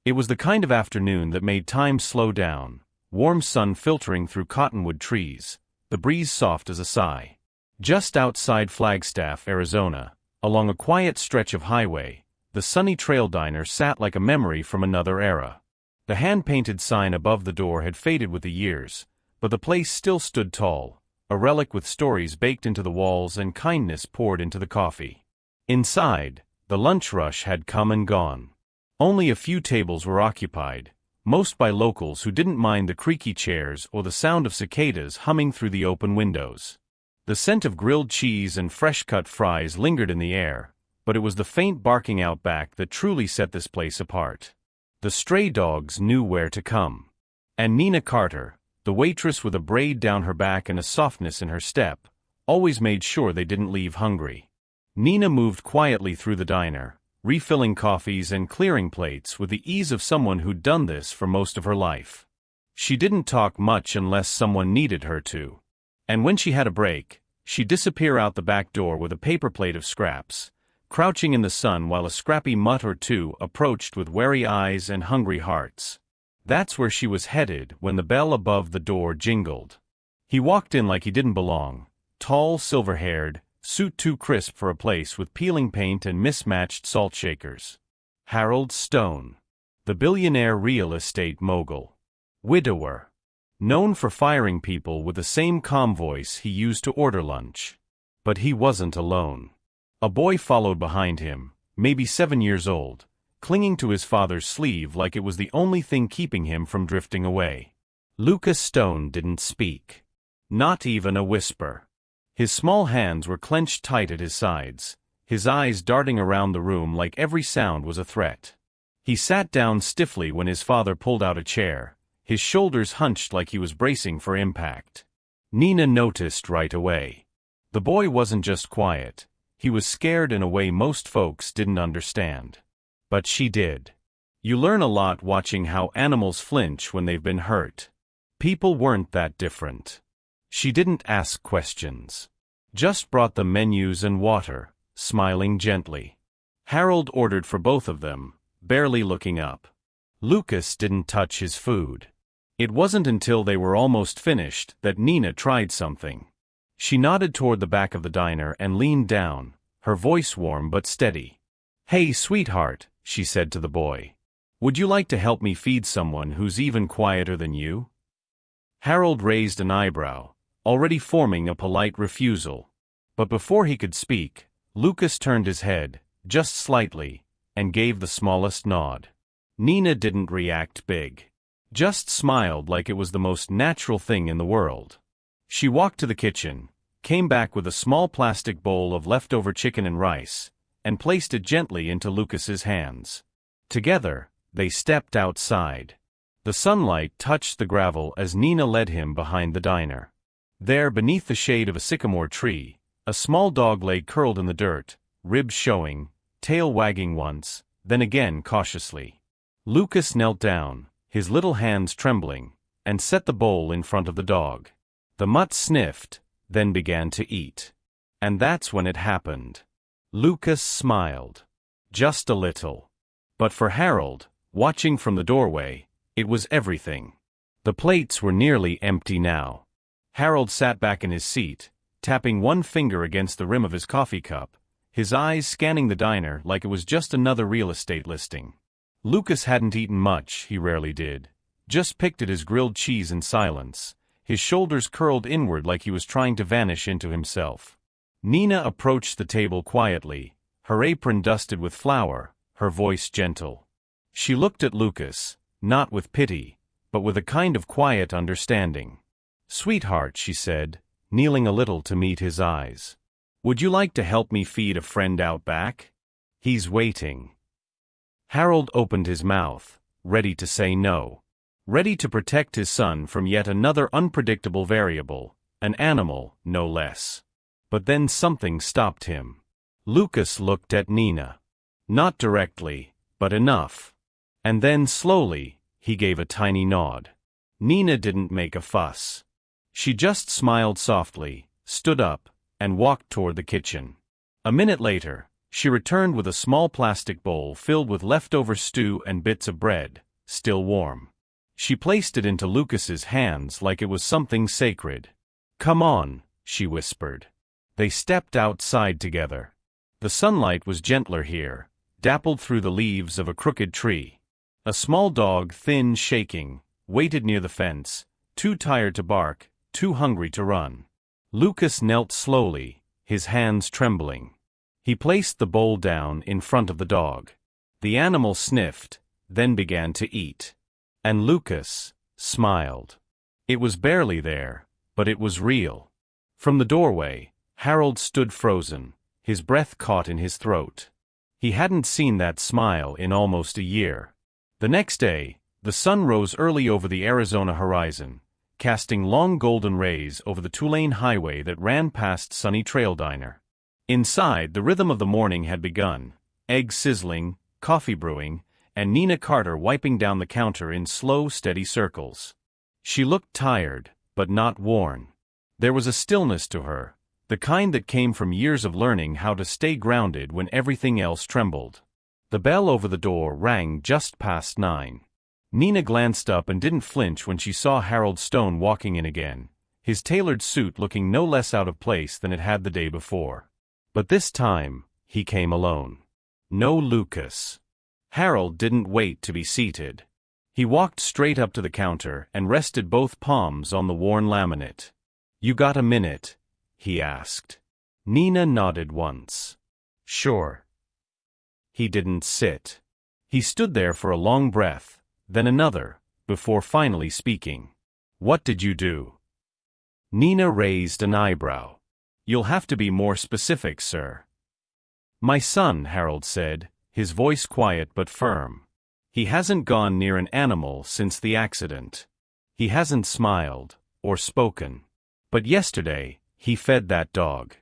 It was the kind of afternoon that made time slow down, warm sun filtering through cottonwood trees, the breeze soft as a sigh. Just outside Flagstaff, Arizona, along a quiet stretch of highway, the Sunny Trail Diner sat like a memory from another era. The hand-painted sign above the door had faded with the years, but the place still stood tall, a relic with stories baked into the walls and kindness poured into the coffee. Inside, the lunch rush had come and gone. Only a few tables were occupied, most by locals who didn't mind the creaky chairs or the sound of cicadas humming through the open windows. The scent of grilled cheese and fresh-cut fries lingered in the air, but it was the faint barking out back that truly set this place apart. The stray dogs knew where to come. And Nina Carter, the waitress with a braid down her back and a softness in her step, always made sure they didn't leave hungry. Nina moved quietly through the diner, refilling coffees and clearing plates with the ease of someone who'd done this for most of her life. She didn't talk much unless someone needed her to. And when she had a break, she'd disappear out the back door with a paper plate of scraps, crouching in the sun while a scrappy mutt or two approached with wary eyes and hungry hearts. That's where she was headed when the bell above the door jingled. He walked in like he didn't belong, tall, silver-haired, suit too crisp for a place with peeling paint and mismatched salt shakers. Harold Stone, the billionaire real estate mogul. Widower. Known for firing people with the same calm voice he used to order lunch. But he wasn't alone. A boy followed behind him, maybe 7 years old, clinging to his father's sleeve like it was the only thing keeping him from drifting away. Lucas Stone didn't speak. Not even a whisper. His small hands were clenched tight at his sides, his eyes darting around the room like every sound was a threat. He sat down stiffly when his father pulled out a chair, his shoulders hunched like he was bracing for impact. Nina noticed right away. The boy wasn't just quiet, he was scared in a way most folks didn't understand. But she did. You learn a lot watching how animals flinch when they've been hurt. People weren't that different. She didn't ask questions. Just brought them menus and water, smiling gently. Harold ordered for both of them, barely looking up. Lucas didn't touch his food. It wasn't until they were almost finished that Nina tried something. She nodded toward the back of the diner and leaned down, her voice warm but steady. "Hey, sweetheart," she said to the boy. "Would you like to help me feed someone who's even quieter than you?" Harold raised an eyebrow, already forming a polite refusal. But before he could speak, Lucas turned his head, just slightly, and gave the smallest nod. Nina didn't react big. Just smiled like it was the most natural thing in the world. She walked to the kitchen, came back with a small plastic bowl of leftover chicken and rice, and placed it gently into Lucas's hands. Together, they stepped outside. The sunlight touched the gravel as Nina led him behind the diner. There, beneath the shade of a sycamore tree, a small dog lay curled in the dirt, ribs showing, tail wagging once, then again cautiously. Lucas knelt down, his little hands trembling, and set the bowl in front of the dog. The mutt sniffed, then began to eat. And that's when it happened. Lucas smiled. Just a little. But for Harold, watching from the doorway, it was everything. The plates were nearly empty now. Harold sat back in his seat, tapping one finger against the rim of his coffee cup, his eyes scanning the diner like it was just another real estate listing. Lucas hadn't eaten much, he rarely did, just picked at his grilled cheese in silence, his shoulders curled inward like he was trying to vanish into himself. Nina approached the table quietly, her apron dusted with flour, her voice gentle. She looked at Lucas, not with pity, but with a kind of quiet understanding. "Sweetheart," she said, kneeling a little to meet his eyes. "Would you like to help me feed a friend out back? He's waiting." Harold opened his mouth, ready to say no. Ready to protect his son from yet another unpredictable variable, an animal, no less. But then something stopped him. Lucas looked at Nina. Not directly, but enough. And then, slowly, he gave a tiny nod. Nina didn't make a fuss. She just smiled softly, stood up, and walked toward the kitchen. A minute later, She returned with a small plastic bowl filled with leftover stew and bits of bread, still warm. She placed it into Lucas's hands like it was something sacred. "Come on," she whispered. They stepped outside together. The sunlight was gentler here, dappled through the leaves of a crooked tree. A small dog, thin, shaking, waited near the fence, too tired to bark, too hungry to run. Lucas knelt slowly, his hands trembling. He placed the bowl down in front of the dog. The animal sniffed, then began to eat. And Lucas smiled. It was barely there, but it was real. From the doorway, Harold stood frozen, his breath caught in his throat. He hadn't seen that smile in almost a year. The next day, the sun rose early over the Arizona horizon, casting long golden rays over the two-lane highway that ran past Sunny Trail Diner. Inside, the rhythm of the morning had begun, eggs sizzling, coffee brewing, and Nina Carter wiping down the counter in slow, steady circles. She looked tired, but not worn. There was a stillness to her, the kind that came from years of learning how to stay grounded when everything else trembled. The bell over the door rang just past 9. Nina glanced up and didn't flinch when she saw Harold Stone walking in again, his tailored suit looking no less out of place than it had the day before. But this time, he came alone. No Lucas. Harold didn't wait to be seated. He walked straight up to the counter and rested both palms on the worn laminate. "You got a minute?" he asked. Nina nodded once. "Sure." He didn't sit. He stood there for a long breath, then another, before finally speaking. "What did you do?" Nina raised an eyebrow. "You'll have to be more specific, sir." "My son," Harold said, his voice quiet but firm. "He hasn't gone near an animal since the accident. He hasn't smiled, or spoken. But yesterday, he fed that dog."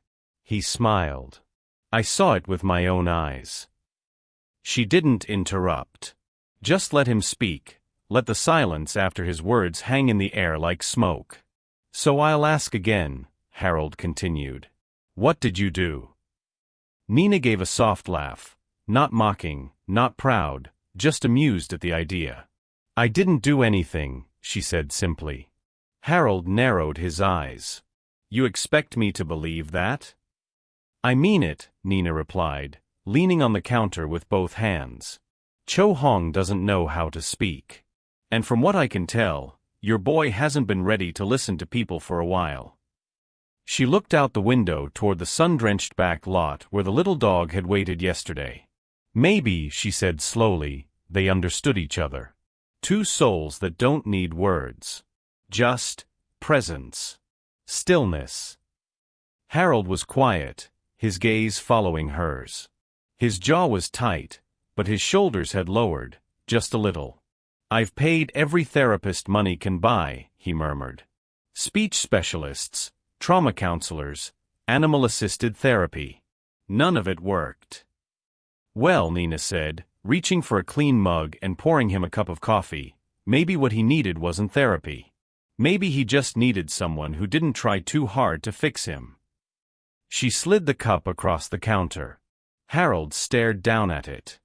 He smiled. "I saw it with my own eyes." She didn't interrupt. Just let him speak, let the silence after his words hang in the air like smoke. "So I'll ask again," Harold continued. "What did you do?" Nina gave a soft laugh, not mocking, not proud, just amused at the idea. "I didn't do anything," she said simply. Harold narrowed his eyes. "You expect me to believe that?" "I mean it," Nina replied, leaning on the counter with both hands. "Cho Hong doesn't know how to speak. And from what I can tell, your boy hasn't been ready to listen to people for a while." She looked out the window toward the sun-drenched back lot where the little dog had waited yesterday. "Maybe," she said slowly, "they understood each other. Two souls that don't need words. Just presence. Stillness." Harold was quiet, his gaze following hers. His jaw was tight, but his shoulders had lowered, just a little. "I've paid every therapist money can buy," he murmured. "Speech specialists, trauma counselors, animal-assisted therapy. None of it worked." "Well," Nina said, reaching for a clean mug and pouring him a cup of coffee, "maybe what he needed wasn't therapy. Maybe he just needed someone who didn't try too hard to fix him." She slid the cup across the counter. Harold stared down at it.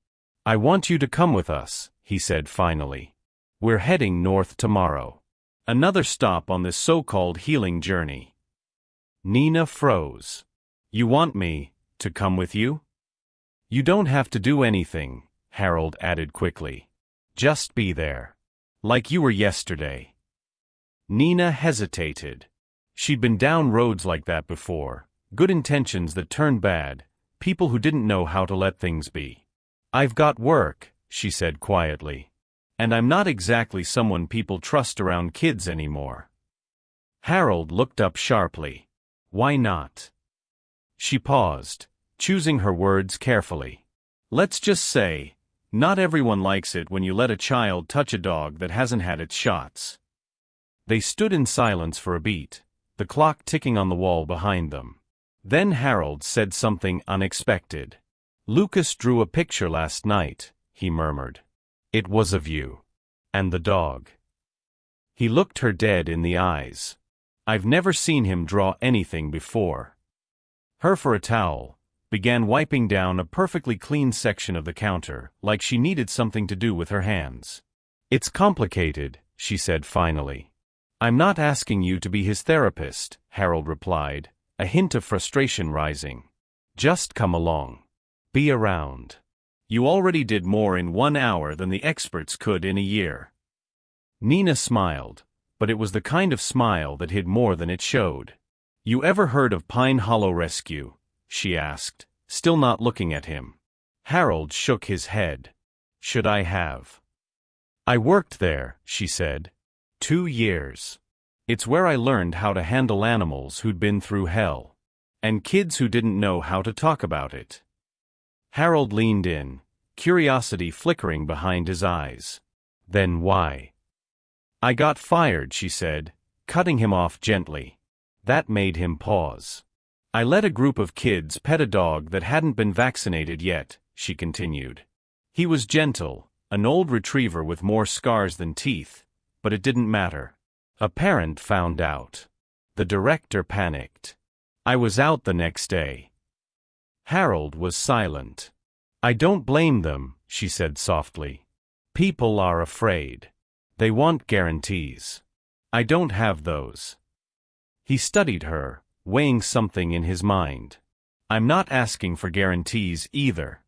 "I want you to come with us," he said finally. "We're heading north tomorrow. Another stop on this so-called healing journey." Nina froze. "You want me to come with you?" "You don't have to do anything," Harold added quickly. "Just be there. Like you were yesterday." Nina hesitated. She'd been down roads like that before, good intentions that turned bad, people who didn't know how to let things be. "I've got work," she said quietly. "And I'm not exactly someone people trust around kids anymore." Harold looked up sharply. "Why not?" She paused, choosing her words carefully. "Let's just say, not everyone likes it when you let a child touch a dog that hasn't had its shots." They stood in silence for a beat, the clock ticking on the wall behind them. Then Harold said something unexpected. "Lucas drew a picture last night," he murmured. "It was of you. And the dog." He looked her dead in the eyes. "I've never seen him draw anything before." Her for a towel, began wiping down a perfectly clean section of the counter, like she needed something to do with her hands. "It's complicated," she said finally. "I'm not asking you to be his therapist," Harold replied, a hint of frustration rising. "Just come along. Be around. You already did more in 1 hour than the experts could in a year." Nina smiled, but it was the kind of smile that hid more than it showed. "You ever heard of Pine Hollow Rescue?" she asked, still not looking at him. Harold shook his head. "Should I have?" "I worked there," she said. 2 years. It's where I learned how to handle animals who'd been through hell. And kids who didn't know how to talk about it." Harold leaned in, curiosity flickering behind his eyes. "Then why?" "I got fired," she said, cutting him off gently. That made him pause. "I let a group of kids pet a dog that hadn't been vaccinated yet," she continued. "He was gentle, an old retriever with more scars than teeth, but it didn't matter. A parent found out. The director panicked. I was out the next day." Harold was silent. "I don't blame them," she said softly. "People are afraid. They want guarantees. I don't have those." He studied her, weighing something in his mind. "I'm not asking for guarantees either."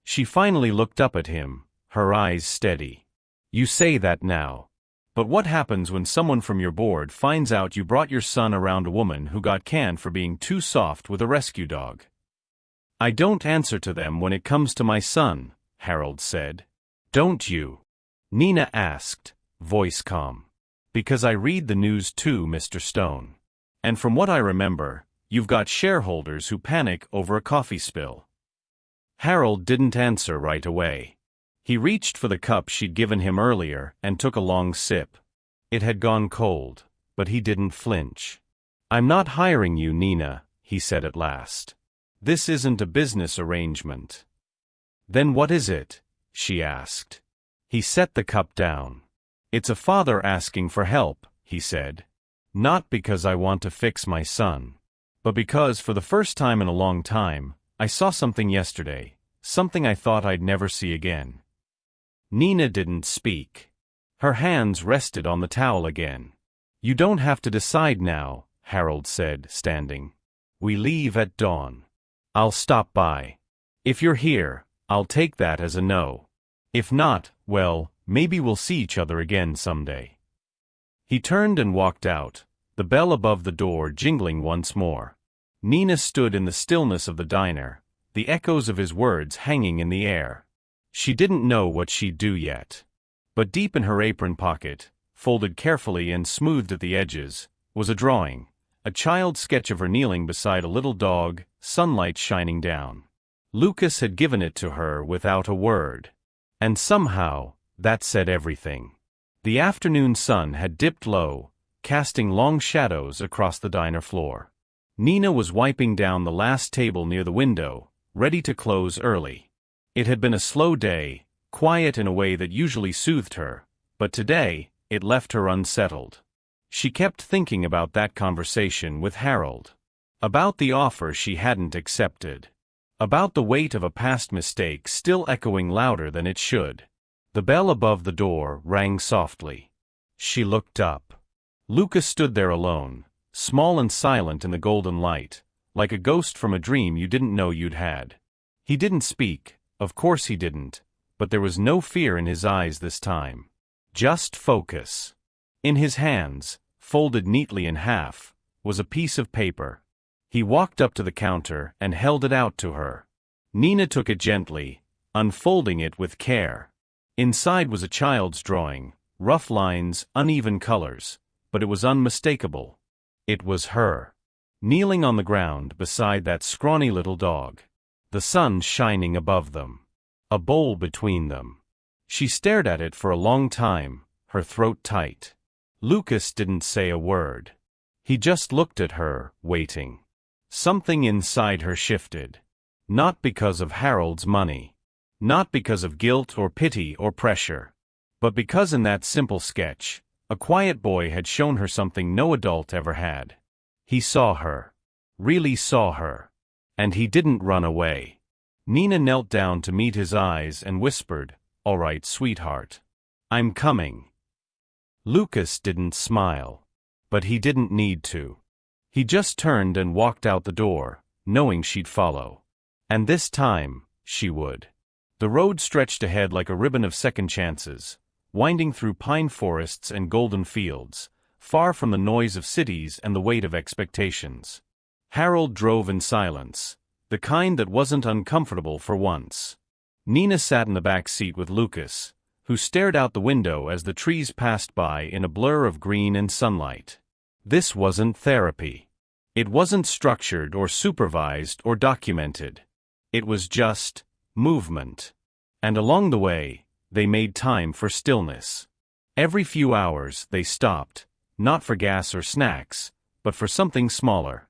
She finally looked up at him, her eyes steady. "You say that now. But what happens when someone from your board finds out you brought your son around a woman who got canned for being too soft with a rescue dog?" "I don't answer to them when it comes to my son," Harold said. "Don't you?" Nina asked, voice calm. "Because I read the news too, Mr. Stone. And from what I remember, you've got shareholders who panic over a coffee spill." Harold didn't answer right away. He reached for the cup she'd given him earlier and took a long sip. It had gone cold, but he didn't flinch. "I'm not hiring you, Nina," he said at last. "This isn't a business arrangement." "Then what is it?" she asked. He set the cup down. "It's a father asking for help," he said. "Not because I want to fix my son, but because for the first time in a long time, I saw something yesterday, something I thought I'd never see again." Nina didn't speak. Her hands rested on the towel again. "You don't have to decide now," Harold said, standing. "We leave at dawn. I'll stop by. If you're here, I'll take that as a no. If not, well, maybe we'll see each other again someday." He turned and walked out, the bell above the door jingling once more. Nina stood in the stillness of the diner, the echoes of his words hanging in the air. She didn't know what she'd do yet. But deep in her apron pocket, folded carefully and smoothed at the edges, was a drawing, a child's sketch of her kneeling beside a little dog, sunlight shining down. Lucas had given it to her without a word. And somehow, that said everything. The afternoon sun had dipped low, casting long shadows across the diner floor. Nina was wiping down the last table near the window, ready to close early. It had been a slow day, quiet in a way that usually soothed her, but today, it left her unsettled. She kept thinking about that conversation with Harold. About the offer she hadn't accepted. About the weight of a past mistake still echoing louder than it should. The bell above the door rang softly. She looked up. Lucas stood there alone, small and silent in the golden light, like a ghost from a dream you didn't know you'd had. He didn't speak, of course he didn't, but there was no fear in his eyes this time. Just focus. In his hands, folded neatly in half, was a piece of paper. He walked up to the counter and held it out to her. Nina took it gently, unfolding it with care. Inside was a child's drawing, rough lines, uneven colors, but it was unmistakable. It was her, kneeling on the ground beside that scrawny little dog. The sun shining above them. A bowl between them. She stared at it for a long time, her throat tight. Lucas didn't say a word. He just looked at her, waiting. Something inside her shifted. Not because of Harold's money. Not because of guilt or pity or pressure. But because in that simple sketch, a quiet boy had shown her something no adult ever had. He saw her. Really saw her. And he didn't run away. Nina knelt down to meet his eyes and whispered, "All right, sweetheart. I'm coming." Lucas didn't smile. But he didn't need to. He just turned and walked out the door, knowing she'd follow. And this time, she would. The road stretched ahead like a ribbon of second chances, winding through pine forests and golden fields, far from the noise of cities and the weight of expectations. Harold drove in silence, the kind that wasn't uncomfortable for once. Nina sat in the back seat with Lucas, who stared out the window as the trees passed by in a blur of green and sunlight. This wasn't therapy. It wasn't structured or supervised or documented. It was just movement. And along the way, they made time for stillness. Every few hours they stopped, not for gas or snacks, but for something smaller.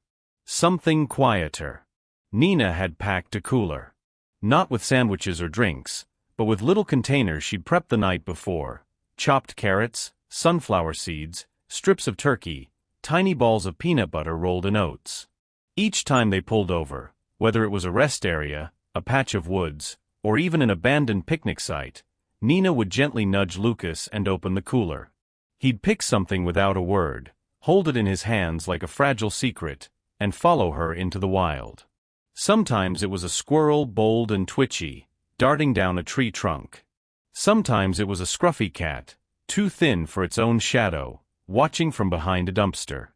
Something quieter. Nina had packed a cooler. Not with sandwiches or drinks, but with little containers she'd prepped the night before. Chopped carrots, sunflower seeds, strips of turkey, tiny balls of peanut butter rolled in oats. Each time they pulled over, whether it was a rest area, a patch of woods, or even an abandoned picnic site, Nina would gently nudge Lucas and open the cooler. He'd pick something without a word, hold it in his hands like a fragile secret, and follow her into the wild. Sometimes it was a squirrel, bold and twitchy, darting down a tree trunk. Sometimes it was a scruffy cat, too thin for its own shadow, watching from behind a dumpster.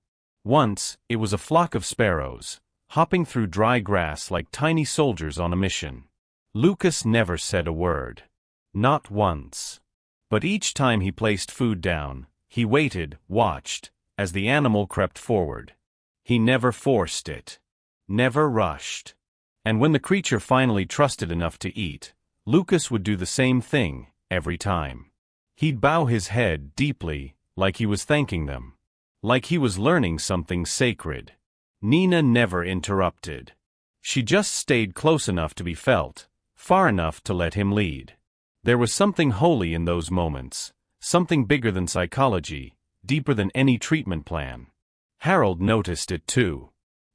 Once, it was a flock of sparrows, hopping through dry grass like tiny soldiers on a mission. Lucas never said a word. Not once. But each time he placed food down, he waited, watched, as the animal crept forward. He never forced it. Never rushed. And when the creature finally trusted enough to eat, Lucas would do the same thing, every time. He'd bow his head deeply, like he was thanking them. Like he was learning something sacred. Nina never interrupted. She just stayed close enough to be felt, far enough to let him lead. There was something holy in those moments, something bigger than psychology, deeper than any treatment plan. Harold noticed it too.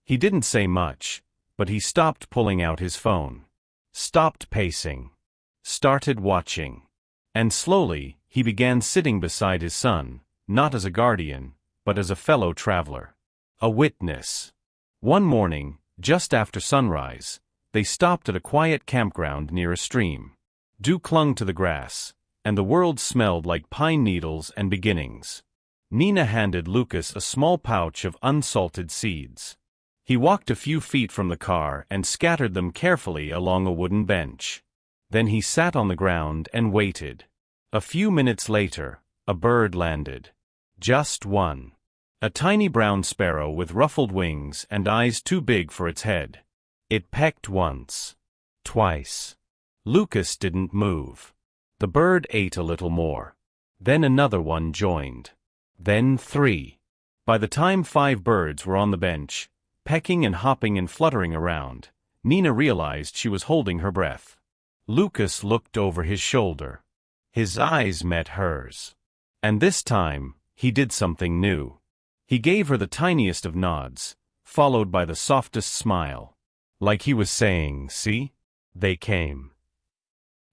He didn't say much, but he stopped pulling out his phone. Stopped pacing. Started watching. And slowly, he began sitting beside his son, not as a guardian, but as a fellow traveler. A witness. One morning, just after sunrise, they stopped at a quiet campground near a stream. Dew clung to the grass, and the world smelled like pine needles and beginnings. Nina handed Lucas a small pouch of unsalted seeds. He walked a few feet from the car and scattered them carefully along a wooden bench. Then he sat on the ground and waited. A few minutes later, a bird landed. Just one. A tiny brown sparrow with ruffled wings and eyes too big for its head. It pecked once. Twice. Lucas didn't move. The bird ate a little more. Then another one joined. Then 3. By the time 5 birds were on the bench, pecking and hopping and fluttering around, Nina realized she was holding her breath. Lucas looked over his shoulder. His eyes met hers. And this time, he did something new. He gave her the tiniest of nods, followed by the softest smile. Like he was saying, "See? They came."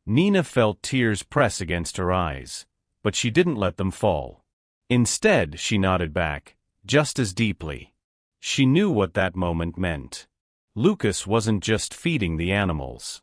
Nina felt tears press against her eyes, but she didn't let them fall. Instead, she nodded back, just as deeply. She knew what that moment meant. Lucas wasn't just feeding the animals.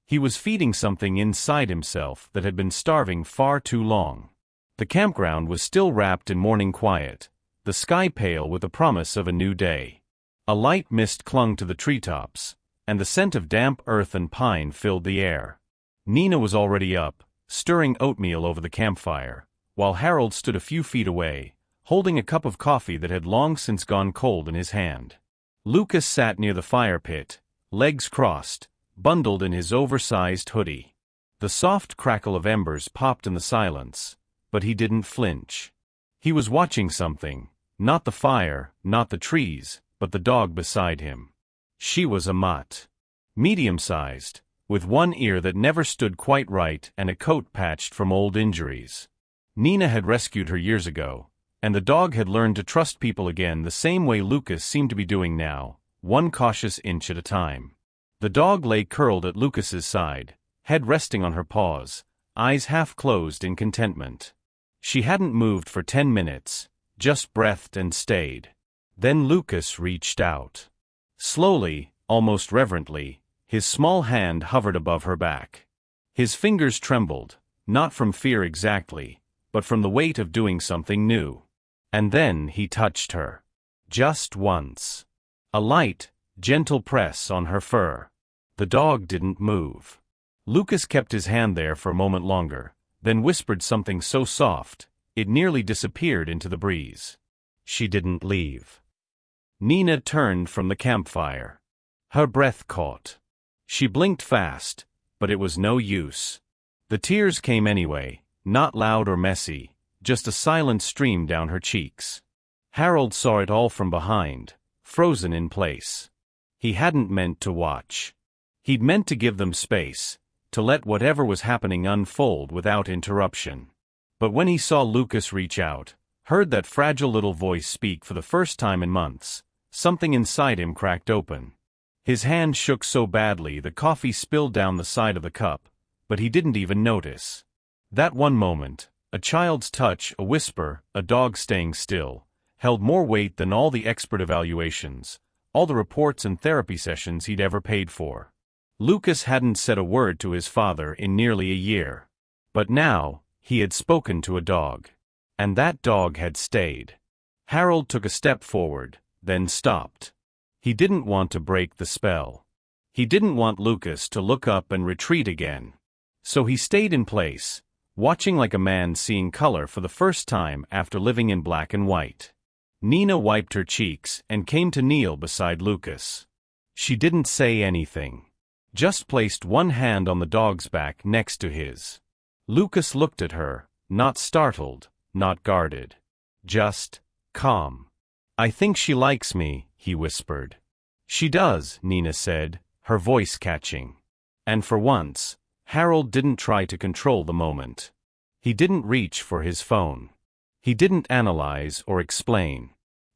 He was feeding something inside himself that had been starving far too long. The campground was still wrapped in morning quiet, the sky pale with the promise of a new day. A light mist clung to the treetops, and the scent of damp earth and pine filled the air. Nina was already up, stirring oatmeal over the campfire, while Harold stood a few feet away, holding a cup of coffee that had long since gone cold in his hand. Lucas sat near the fire pit, legs crossed, bundled in his oversized hoodie. The soft crackle of embers popped in the silence, but he didn't flinch. He was watching something, not the fire, not the trees, but the dog beside him. She was a mutt. Medium-sized, with one ear that never stood quite right and a coat patched from old injuries. Nina had rescued her years ago, and the dog had learned to trust people again the same way Lucas seemed to be doing now, one cautious inch at a time. The dog lay curled at Lucas's side, head resting on her paws, eyes half closed in contentment. She hadn't moved for 10 minutes, just breathed and stayed. Then Lucas reached out. Slowly, almost reverently, his small hand hovered above her back. His fingers trembled, not from fear exactly, but from the weight of doing something new. And then he touched her. Just once. A light, gentle press on her fur. The dog didn't move. Lucas kept his hand there for a moment longer, then whispered something so soft, it nearly disappeared into the breeze. She didn't leave. Nina turned from the campfire. Her breath caught. She blinked fast, but it was no use. The tears came anyway, not loud or messy, just a silent stream down her cheeks. Harold saw it all from behind, frozen in place. He hadn't meant to watch. He'd meant to give them space, to let whatever was happening unfold without interruption. But when he saw Lucas reach out, heard that fragile little voice speak for the first time in months, something inside him cracked open. His hand shook so badly the coffee spilled down the side of the cup, but he didn't even notice. That one moment, a child's touch, a whisper, a dog staying still, held more weight than all the expert evaluations, all the reports and therapy sessions he'd ever paid for. Lucas hadn't said a word to his father in nearly a year. But now, he had spoken to a dog. And that dog had stayed. Harold took a step forward, then stopped. He didn't want to break the spell. He didn't want Lucas to look up and retreat again. So he stayed in place, watching like a man seeing color for the first time after living in black and white. Nina wiped her cheeks and came to kneel beside Lucas. She didn't say anything. Just placed one hand on the dog's back next to his. Lucas looked at her, not startled, not guarded. Just calm. I think she likes me, he whispered. She does, Nina said, her voice catching. And for once, Harold didn't try to control the moment. He didn't reach for his phone. He didn't analyze or explain.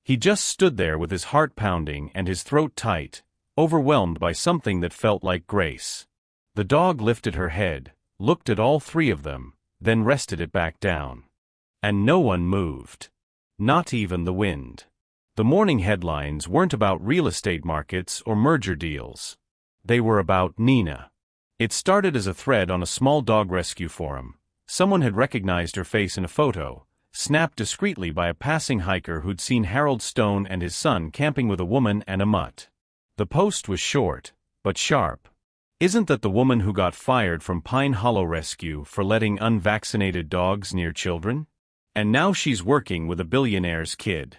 He just stood there with his heart pounding and his throat tight, overwhelmed by something that felt like grace. The dog lifted her head, looked at all three of them, then rested it back down. And no one moved. Not even the wind. The morning headlines weren't about real estate markets or merger deals. They were about Nina. It started as a thread on a small dog rescue forum. Someone had recognized her face in a photo, snapped discreetly by a passing hiker who'd seen Harold Stone and his son camping with a woman and a mutt. The post was short, but sharp. Isn't that the woman who got fired from Pine Hollow Rescue for letting unvaccinated dogs near children? And now she's working with a billionaire's kid.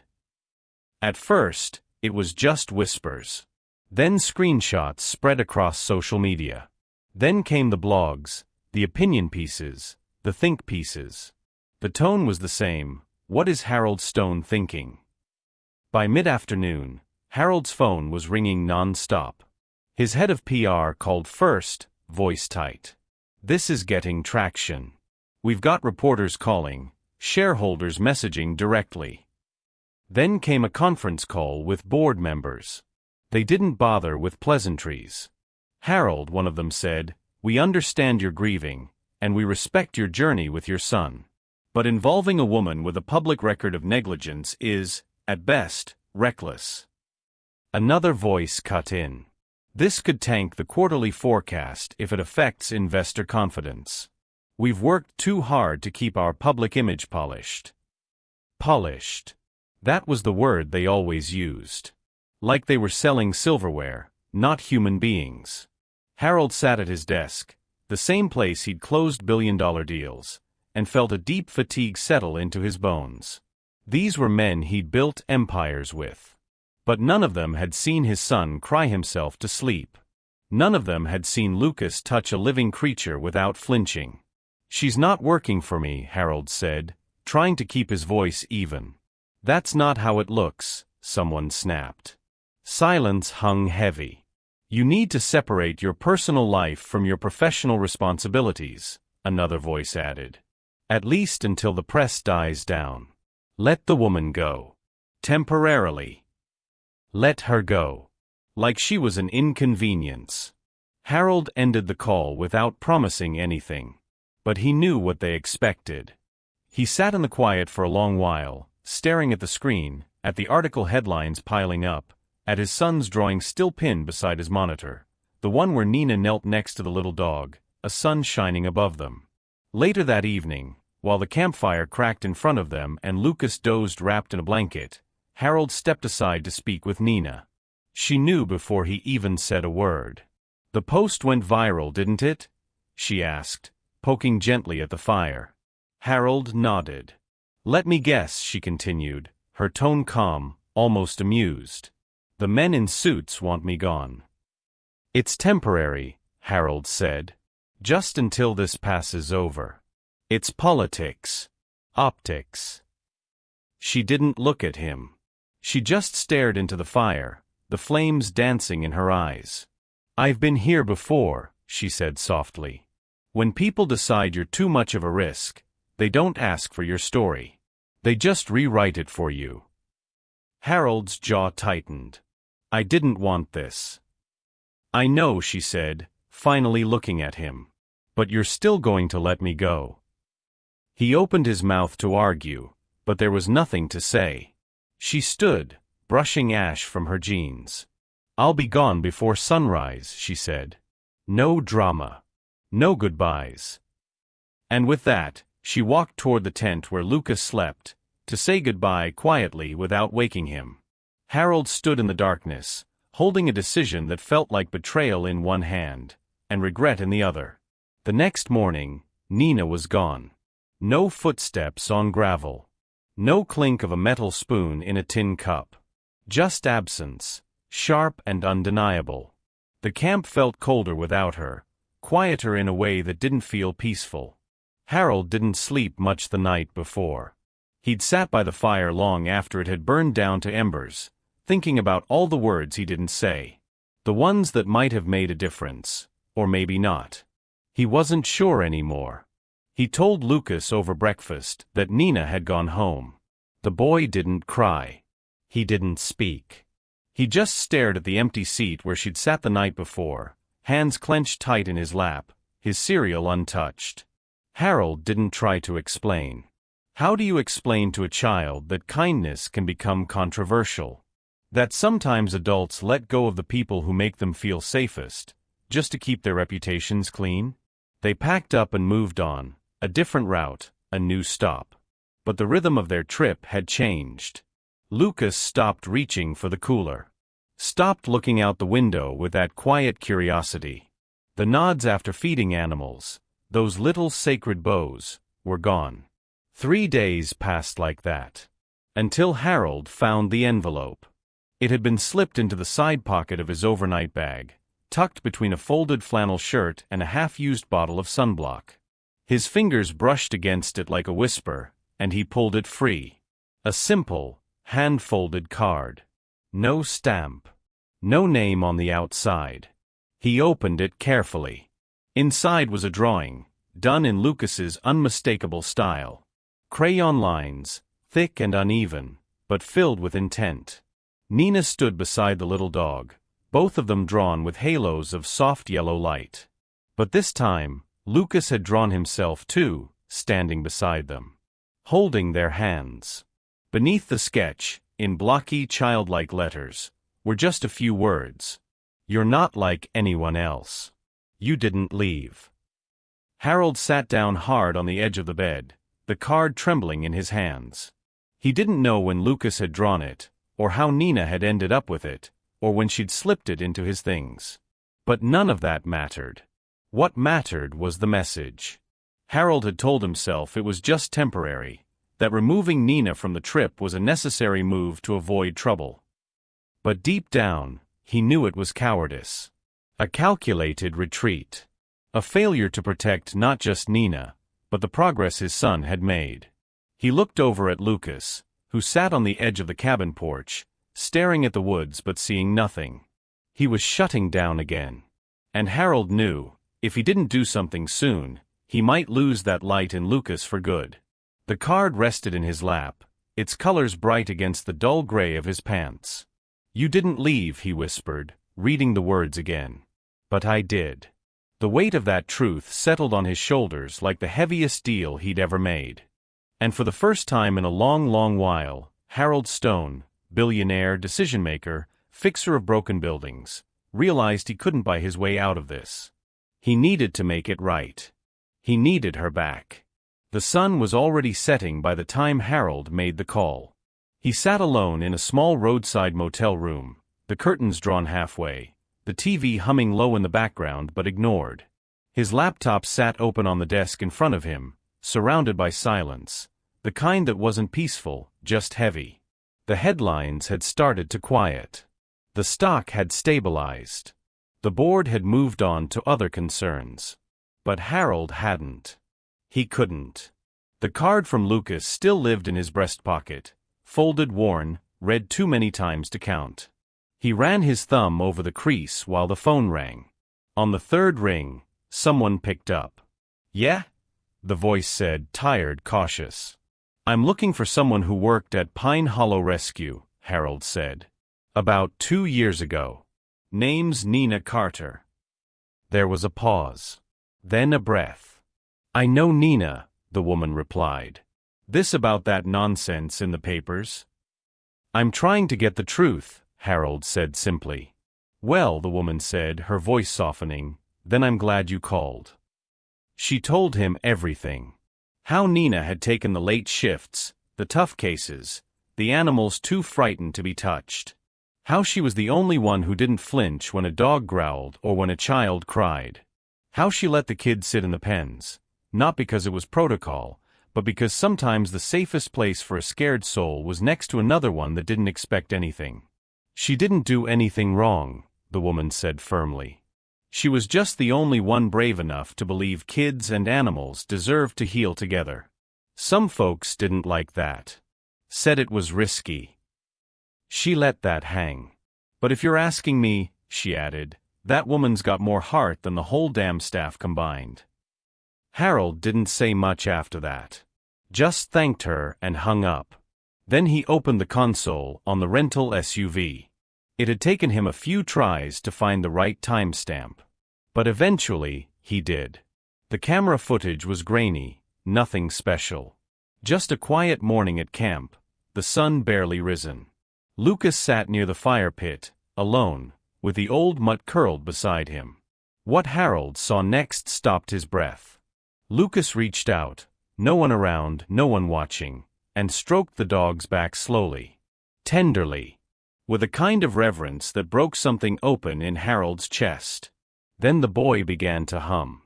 At first, it was just whispers. Then screenshots spread across social media. Then came the blogs, the opinion pieces, the think pieces. The tone was the same. What is Harold Stone thinking? By mid-afternoon, Harold's phone was ringing non-stop. His head of PR called first, voice tight. This is getting traction. We've got reporters calling, shareholders messaging directly. Then came a conference call with board members. They didn't bother with pleasantries. Harold, one of them said, "We understand you're grieving, and we respect your journey with your son. But involving a woman with a public record of negligence is, at best, reckless." Another voice cut in. "This could tank the quarterly forecast if it affects investor confidence. We've worked too hard to keep our public image polished." Polished. That was the word they always used. Like they were selling silverware, not human beings. Harold sat at his desk, the same place he'd closed billion-dollar deals, and felt a deep fatigue settle into his bones. These were men he'd built empires with. But none of them had seen his son cry himself to sleep. None of them had seen Lucas touch a living creature without flinching. "She's not working for me," Harold said, trying to keep his voice even. "That's not how it looks," someone snapped. Silence hung heavy. "You need to separate your personal life from your professional responsibilities," another voice added. "At least until the press dies down. Let the woman go. Temporarily. Let her go." like she was an inconvenience. Harold ended the call without promising anything. But he knew what they expected. He sat in the quiet for a long while, staring at the screen, at the article headlines piling up, at his son's drawing still pinned beside his monitor, the one where Nina knelt next to the little dog, a sun shining above them. Later that evening, while the campfire cracked in front of them and Lucas dozed wrapped in a blanket, Harold stepped aside to speak with Nina. She knew before he even said a word. "The post went viral, didn't it?" she asked, poking gently at the fire. Harold nodded. "Let me guess," she continued, her tone calm, almost amused. "The men in suits want me gone." "It's temporary," Harold said. "Just until this passes over. It's politics. Optics." She didn't look at him. She just stared into the fire, the flames dancing in her eyes. "I've been here before," she said softly. "When people decide you're too much of a risk, they don't ask for your story. They just rewrite it for you." Harold's jaw tightened. "I didn't want this." "I know," she said, finally looking at him. "But you're still going to let me go." He opened his mouth to argue, but there was nothing to say. She stood, brushing ash from her jeans. "I'll be gone before sunrise," she said. "No drama. No goodbyes." And with that, she walked toward the tent where Lucas slept, to say goodbye quietly without waking him. Harold stood in the darkness, holding a decision that felt like betrayal in one hand, and regret in the other. The next morning, Nina was gone. No footsteps on gravel. No clink of a metal spoon in a tin cup. Just absence, sharp and undeniable. The camp felt colder without her, quieter in a way that didn't feel peaceful. Harold didn't sleep much the night before. He'd sat by the fire long after it had burned down to embers, thinking about all the words he didn't say. The ones that might have made a difference, or maybe not. He wasn't sure anymore. He told Lucas over breakfast that Nina had gone home. The boy didn't cry. He didn't speak. He just stared at the empty seat where she'd sat the night before, hands clenched tight in his lap, his cereal untouched. Harold didn't try to explain. How do you explain to a child that kindness can become controversial? That sometimes adults let go of the people who make them feel safest, just to keep their reputations clean? They packed up and moved on, a different route, a new stop. But the rhythm of their trip had changed. Lucas stopped reaching for the cooler. Stopped looking out the window with that quiet curiosity. The nods after feeding animals, those little sacred bows, were gone. 3 days passed like that. Until Harold found the envelope. It had been slipped into the side pocket of his overnight bag, tucked between a folded flannel shirt and a half-used bottle of sunblock. His fingers brushed against it like a whisper, and he pulled it free. A simple, hand-folded card. No stamp. No name on the outside. He opened it carefully. Inside was a drawing, done in Lucas's unmistakable style. Crayon lines, thick and uneven, but filled with intent. Nina stood beside the little dog, both of them drawn with halos of soft yellow light. But this time, Lucas had drawn himself too, standing beside them. Holding their hands. Beneath the sketch, in blocky childlike letters, were just a few words. "You're not like anyone else. You didn't leave." Harold sat down hard on the edge of the bed, the card trembling in his hands. He didn't know when Lucas had drawn it, or how Nina had ended up with it, or when she'd slipped it into his things. But none of that mattered. What mattered was the message. Harold had told himself it was just temporary, that removing Nina from the trip was a necessary move to avoid trouble. But deep down, he knew it was cowardice. A calculated retreat. A failure to protect not just Nina, but the progress his son had made. He looked over at Lucas, who sat on the edge of the cabin porch, staring at the woods but seeing nothing. He was shutting down again. And Harold knew, if he didn't do something soon, he might lose that light in Lucas for good. The card rested in his lap, its colors bright against the dull gray of his pants. "You didn't leave," he whispered, reading the words again. But I did. The weight of that truth settled on his shoulders like the heaviest deal he'd ever made. And for the first time in a long, long while, Harold Stone, billionaire, decision-maker, fixer of broken buildings, realized he couldn't buy his way out of this. He needed to make it right. He needed her back. The sun was already setting by the time Harold made the call. He sat alone in a small roadside motel room, the curtains drawn halfway, the TV humming low in the background but ignored. His laptop sat open on the desk in front of him, surrounded by silence, the kind that wasn't peaceful, just heavy. The headlines had started to quiet. The stock had stabilized. The board had moved on to other concerns. But Harold hadn't. He couldn't. The card from Lucas still lived in his breast pocket, folded, worn, read too many times to count. He ran his thumb over the crease while the phone rang. On the third ring, someone picked up. "Yeah?" the voice said, tired, cautious. "I'm looking for someone who worked at Pine Hollow Rescue," Harold said. "About 2 years ago. Name's Nina Carter." There was a pause. Then a breath. "I know Nina," the woman replied. "This about that nonsense in the papers?" "I'm trying to get the truth," Harold said simply. "Well," the woman said, her voice softening, "then I'm glad you called." She told him everything. How Nina had taken the late shifts, the tough cases, the animals too frightened to be touched. How she was the only one who didn't flinch when a dog growled or when a child cried. How she let the kids sit in the pens, not because it was protocol, but because sometimes the safest place for a scared soul was next to another one that didn't expect anything. "She didn't do anything wrong," the woman said firmly. "She was just the only one brave enough to believe kids and animals deserved to heal together. Some folks didn't like that. Said it was risky. She let that hang. But if you're asking me," she added, "that woman's got more heart than the whole damn staff combined." Harold didn't say much after that. Just thanked her and hung up. Then he opened the console on the rental SUV. It had taken him a few tries to find the right timestamp. But eventually, he did. The camera footage was grainy, nothing special. Just a quiet morning at camp, the sun barely risen. Lucas sat near the fire pit, alone, with the old mutt curled beside him. What Harold saw next stopped his breath. Lucas reached out, no one around, no one watching, and stroked the dog's back slowly, tenderly, with a kind of reverence that broke something open in Harold's chest. Then the boy began to hum.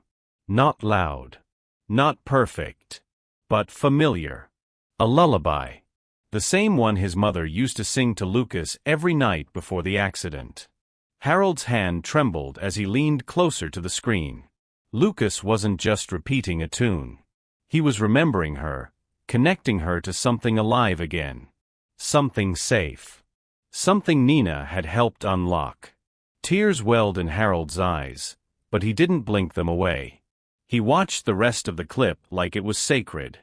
Not loud. Not perfect. But familiar. A lullaby. The same one his mother used to sing to Lucas every night before the accident. Harold's hand trembled as he leaned closer to the screen. Lucas wasn't just repeating a tune. He was remembering her, connecting her to something alive again. Something safe. Something Nina had helped unlock. Tears welled in Harold's eyes, but he didn't blink them away. He watched the rest of the clip like it was sacred.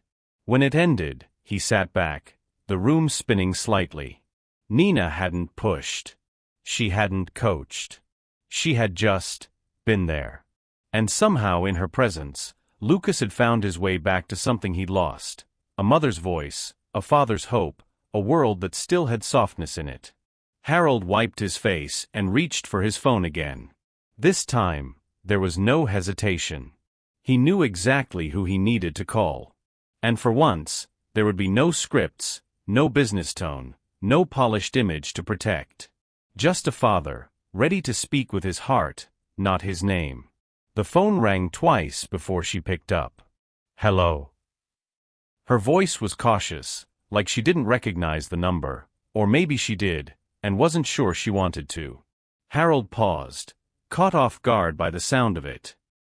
When it ended, he sat back, the room spinning slightly. Nina hadn't pushed. She hadn't coached. She had just been there. And somehow in her presence, Lucas had found his way back to something he'd lost. A mother's voice, a father's hope, a world that still had softness in it. Harold wiped his face and reached for his phone again. This time, there was no hesitation. He knew exactly who he needed to call. And for once, there would be no scripts, no business tone, no polished image to protect. Just a father, ready to speak with his heart, not his name. The phone rang twice before she picked up. "Hello." Her voice was cautious, like she didn't recognize the number, or maybe she did, and wasn't sure she wanted to. Harold paused, caught off guard by the sound of it.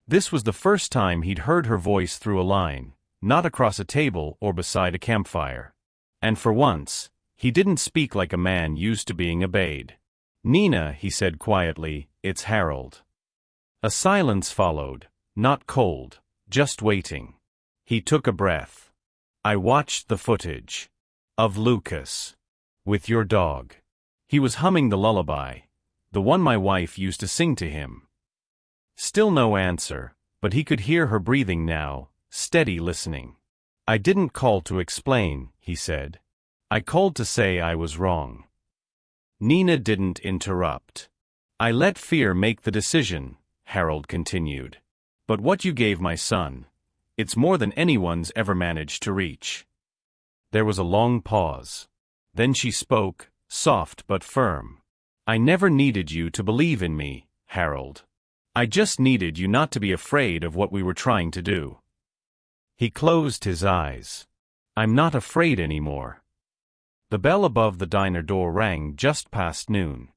This was the first time he'd heard her voice through a line, not across a table or beside a campfire. And for once, he didn't speak like a man used to being obeyed. "Nina," he said quietly, "it's Harold." A silence followed, not cold, just waiting. He took a breath. "I watched the footage. Of Lucas. With your dog." He was humming the lullaby, The one my wife used to sing to him. Still no answer, but he could hear her breathing now, steady listening. I didn't call to explain, he said. I called to say I was wrong. Nina didn't interrupt. I let fear make the decision, Harold continued. But what you gave my son, it's more than anyone's ever managed to reach. There was a long pause. Then she spoke, soft but firm. I never needed you to believe in me, Harold. I just needed you not to be afraid of what we were trying to do. He closed his eyes. I'm not afraid anymore. The bell above the diner door rang just past noon.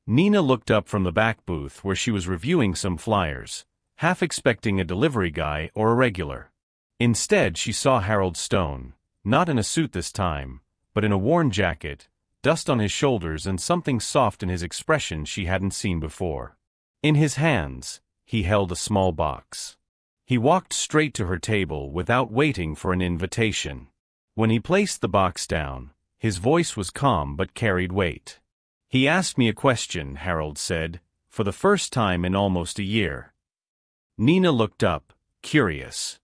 Nina looked up from the back booth where she was reviewing some flyers, half expecting a delivery guy or a regular. Instead, she saw Harold Stone, not in a suit this time, but in a worn jacket, dust on his shoulders and something soft in his expression she hadn't seen before. In his hands, he held a small box. He walked straight to her table without waiting for an invitation. When he placed the box down, his voice was calm but carried weight. He asked me a question, Harold said, for the first time in almost a year. Nina looked up, curious.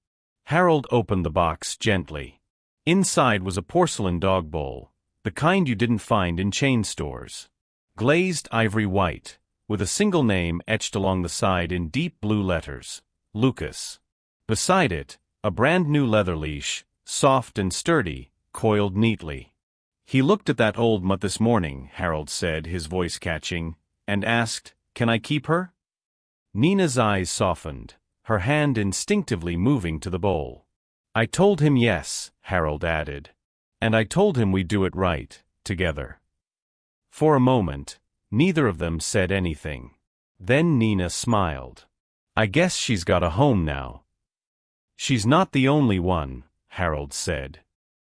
Harold opened the box gently. Inside was a porcelain dog bowl, the kind you didn't find in chain stores. Glazed ivory white, with a single name etched along the side in deep blue letters, Lucas. Beside it, a brand new leather leash, soft and sturdy, coiled neatly. He looked at that old mutt this morning, Harold said, his voice catching, and asked, "Can I keep her?" Nina's eyes softened, her hand instinctively moving to the bowl. I told him yes, Harold added. And I told him we'd do it right, together. For a moment, neither of them said anything. Then Nina smiled. I guess she's got a home now. She's not the only one, Harold said.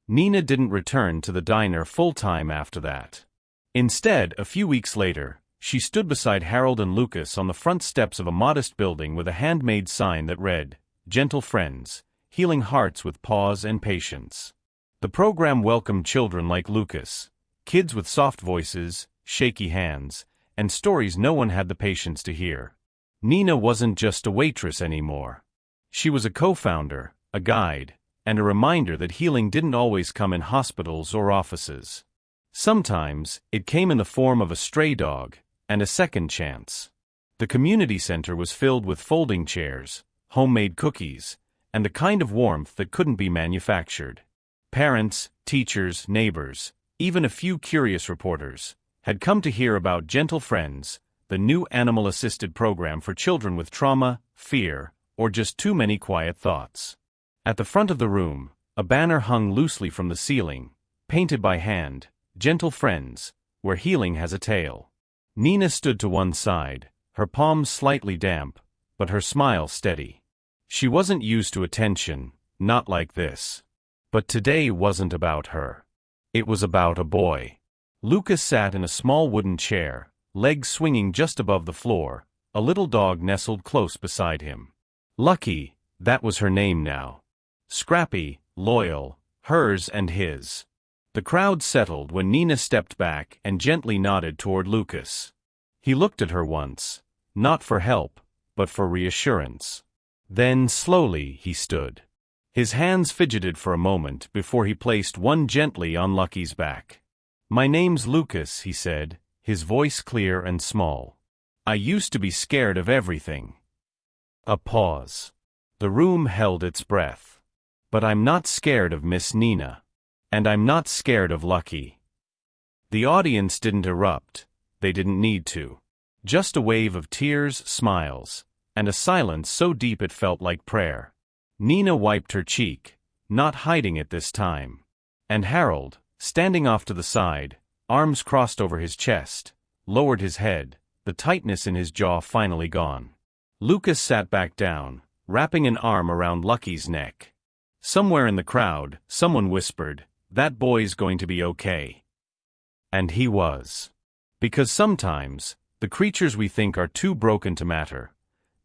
Nina didn't return to the diner full-time after that. Instead, a few weeks later, she stood beside Harold and Lucas on the front steps of a modest building with a handmade sign that read, Gentle Friends, Healing Hearts with Pause and Patience. The program welcomed children like Lucas, kids with soft voices, shaky hands, and stories no one had the patience to hear. Nina wasn't just a waitress anymore. She was a co-founder, a guide, and a reminder that healing didn't always come in hospitals or offices. Sometimes, it came in the form of a stray dog, and a second chance. The community center was filled with folding chairs, homemade cookies, and the kind of warmth that couldn't be manufactured. Parents, teachers, neighbors, even a few curious reporters, had come to hear about Gentle Friends, the new animal-assisted program for children with trauma, fear, or just too many quiet thoughts. At the front of the room, a banner hung loosely from the ceiling, painted by hand, Gentle Friends, where healing has a tail. Nina stood to one side, her palms slightly damp, but her smile steady. She wasn't used to attention, not like this. But today wasn't about her. It was about a boy. Lucas sat in a small wooden chair, legs swinging just above the floor, a little dog nestled close beside him. Lucky, that was her name now. Scrappy, loyal, hers and his. The crowd settled when Nina stepped back and gently nodded toward Lucas. He looked at her once, not for help, but for reassurance. Then slowly he stood. His hands fidgeted for a moment before he placed one gently on Lucky's back. My name's Lucas, he said, his voice clear and small. I used to be scared of everything. A pause. The room held its breath. But I'm not scared of Miss Nina. And I'm not scared of Lucky. The audience didn't erupt. They didn't need to. Just a wave of tears, smiles, and a silence so deep it felt like prayer. Nina wiped her cheek, not hiding it this time. And Harold, standing off to the side, arms crossed over his chest, lowered his head, the tightness in his jaw finally gone. Lucas sat back down, wrapping an arm around Lucky's neck. Somewhere in the crowd, someone whispered, "That boy's going to be okay." And he was. Because sometimes, the creatures we think are too broken to matter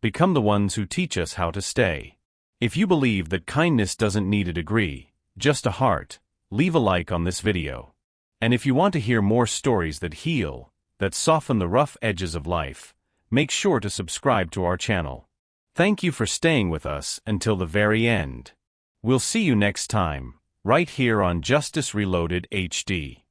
become the ones who teach us how to stay. If you believe that kindness doesn't need a degree, just a heart, leave a like on this video. And if you want to hear more stories that heal, that soften the rough edges of life, make sure to subscribe to our channel. Thank you for staying with us until the very end. We'll see you next time, right here on Justice Reloaded HD.